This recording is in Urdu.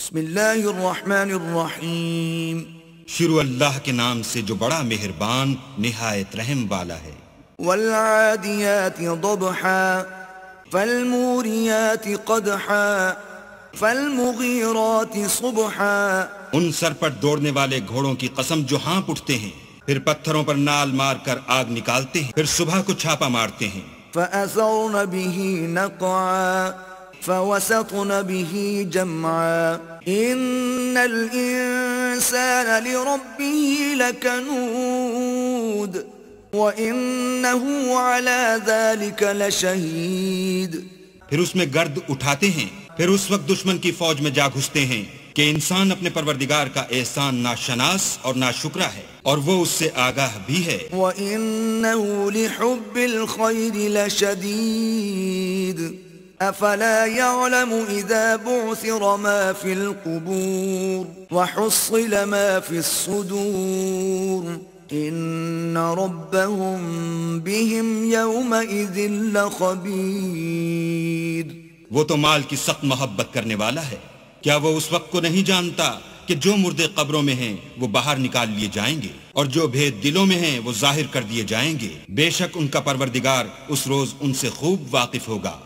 بسم اللہ الرحمن الرحیم. شروع اللہ کے نام سے جو بڑا مہربان نہایت رحم والا ہے. والعادیات ضبحا فالموریات قدحا فالمغیرات صبحا. ان سر پر دوڑنے والے گھوڑوں کی قسم جو ہانپ اٹھتے ہیں، پھر پتھروں پر نال مار کر آگ نکالتے ہیں، پھر صبح کو چھاپا مارتے ہیں. فأثرن به نقعا فوسطن به جمعا. ان الانسان لربه لکنود وانه على ذلك لشہید. پھر اس میں گرد اٹھاتے ہیں، پھر اس وقت دشمن کی فوج میں جا گھستے ہیں کہ انسان اپنے پروردگار کا احسان ناشناس اور ناشکرا ہے، اور وہ اس سے آگاہ بھی ہے. وَإِنَّهُ لِحُبِّ الْخَيْرِ لَشَدِيدٌ أَفَلَا يَعْلَمُ إِذَا بُعْثِرَ مَا فِي الْقُبُورِ وَحُصِّلَ مَا فِي الصُّدُورِ إِنَّ رَبَّهُمْ بِهِمْ يَوْمَئِذٍ لَخَبِيرٌ. وہ تو مال کی سخت محبت کرنے والا ہے. کیا وہ اس وقت کو نہیں جانتا کہ جو مردے قبروں میں ہیں وہ باہر نکال لیے جائیں گے، اور جو بھید دلوں میں ہیں وہ ظاہر کر دیے جائیں گے. بے شک ان کا پروردگار اس روز ان سے خوب واقف ہوگا.